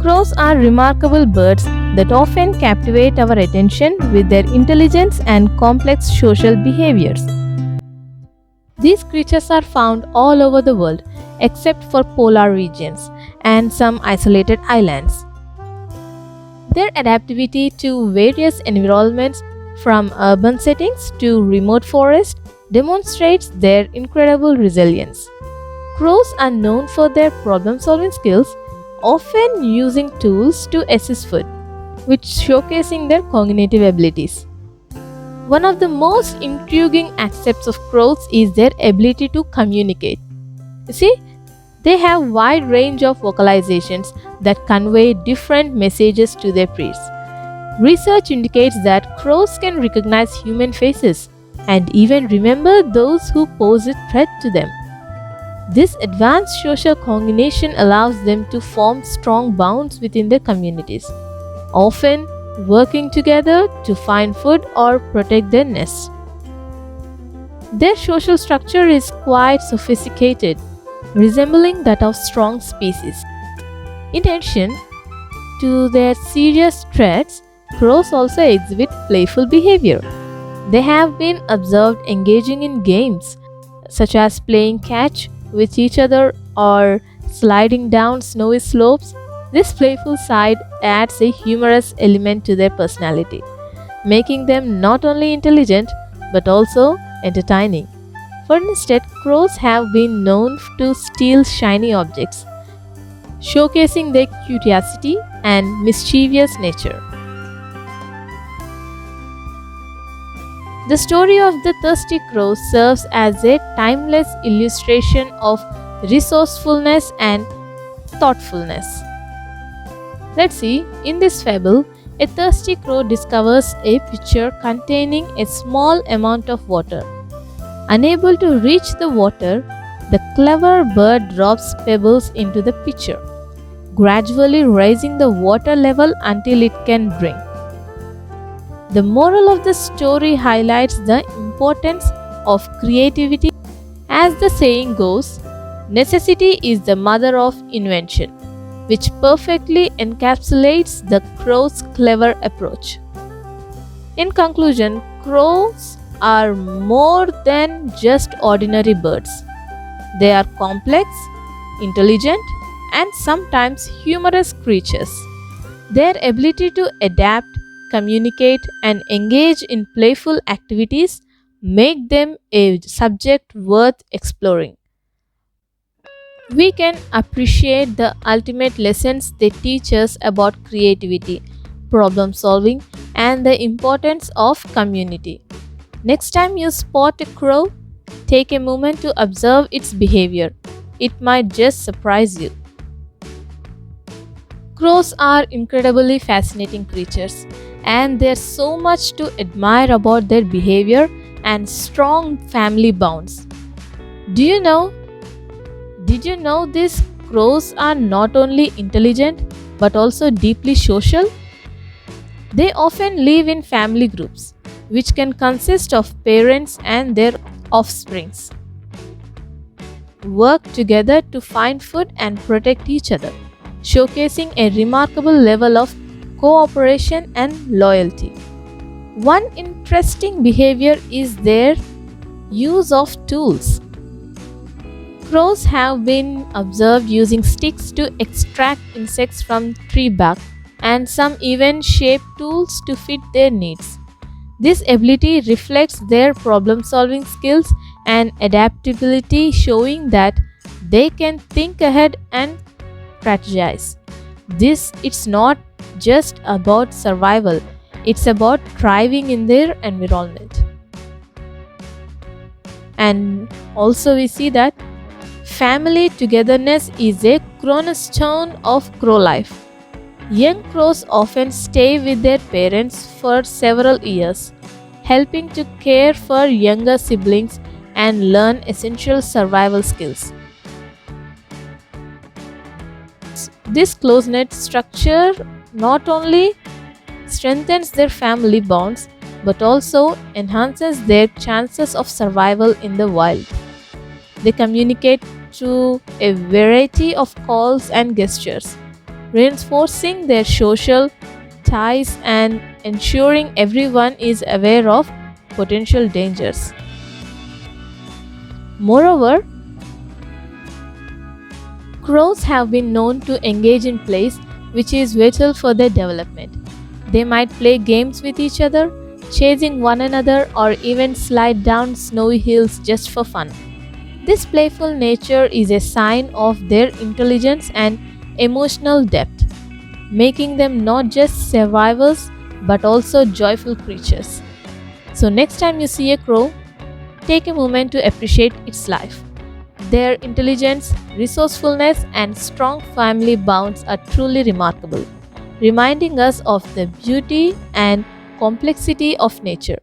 Crows are remarkable birds that often captivate our attention with their intelligence and complex social behaviors. These creatures are found all over the world except for polar regions and some isolated islands. Their adaptivity to various environments, from urban settings to remote forests, demonstrates their incredible resilience. Crows are known for their problem solving skills, often using tools to assess food, which showcasing their cognitive abilities. One of the most intriguing aspects of crows is their ability to communicate. You see, they have wide range of vocalizations that convey different messages to their prey. Research indicates that crows can recognize human faces and even remember those who pose a threat to them. This advanced social cognition allows them to form strong bonds within their communities, often working together to find food or protect their nests. Their social structure is quite sophisticated, resembling that of strong species. In addition to their serious threats, crows also exhibit playful behavior. They have been observed engaging in games such as playing catch with each other or sliding down snowy slopes. This playful side adds a humorous element to their personality, making them not only intelligent but also entertaining. For instance, crows have been known to steal shiny objects, showcasing their curiosity and mischievous nature. The story of the thirsty crow serves as a timeless illustration of resourcefulness and thoughtfulness. Let's see, in this fable, a thirsty crow discovers a pitcher containing a small amount of water. Unable to reach the water, the clever bird drops pebbles into the pitcher, gradually raising the water level until it can drink. The moral of the story highlights the importance of creativity. As the saying goes, necessity is the mother of invention, which perfectly encapsulates the crow's clever approach. In conclusion, crows are more than just ordinary birds. They are complex, intelligent, and sometimes humorous creatures. Their ability to adapt, communicate, and engage in playful activities make them a subject worth exploring. We can appreciate the ultimate lessons they teach us about creativity, problem solving, and the importance of community. Next time you spot a crow, take a moment to observe its behavior. It might just surprise you. Crows are incredibly fascinating creatures, and there's so much to admire about their behavior and strong family bonds. Do you know? Did you know these crows are not only intelligent but also deeply social? They often live in family groups, which can consist of parents and their offsprings. Work together to find food and protect each other, showcasing a remarkable level of cooperation and loyalty. One interesting behavior is their use of tools. Crows have been observed using sticks to extract insects from tree bark, and some even shape tools to fit their needs. This ability reflects their problem solving skills and adaptability, showing that they can think ahead and strategize. This it's not just about survival, it's about thriving in their environment. And also we see that family togetherness is a cornerstone of crow life. Young crows often stay with their parents for several years, helping to care for younger siblings and learn essential survival skills. This close-knit structure not only strengthens their family bonds but also enhances their chances of survival in the wild. They communicate through a variety of calls and gestures, reinforcing their social ties and ensuring everyone is aware of potential dangers. Moreover, crows have been known to engage in plays which is vital for their development. They might play games with each other, chasing one another, or even slide down snowy hills just for fun. This playful nature is a sign of their intelligence and emotional depth, making them not just survivors but also joyful creatures. So, next time you see a crow, take a moment to appreciate its life. Their intelligence, resourcefulness, and strong family bonds are truly remarkable, reminding us of the beauty and complexity of nature.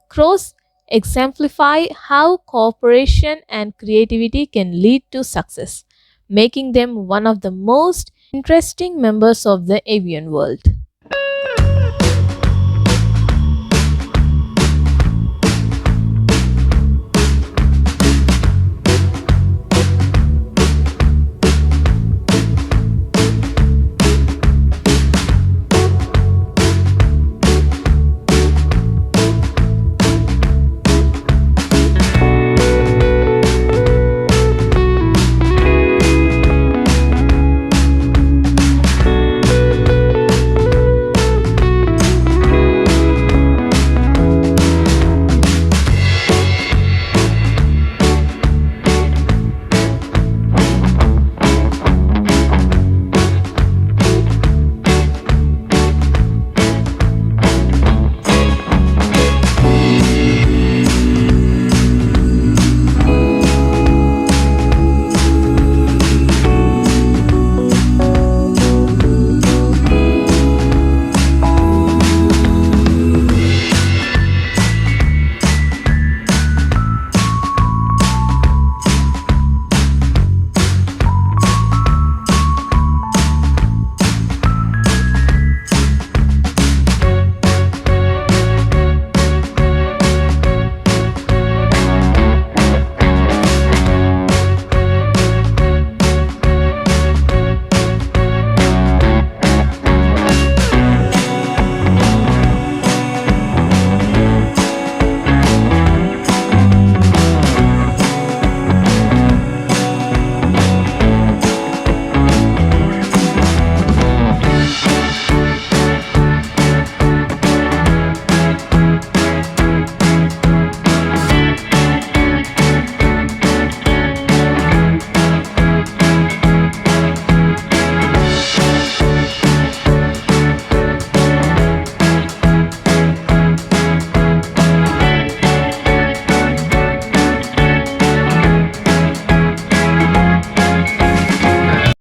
Crows exemplify how cooperation and creativity can lead to success, making them one of the most interesting members of the avian world.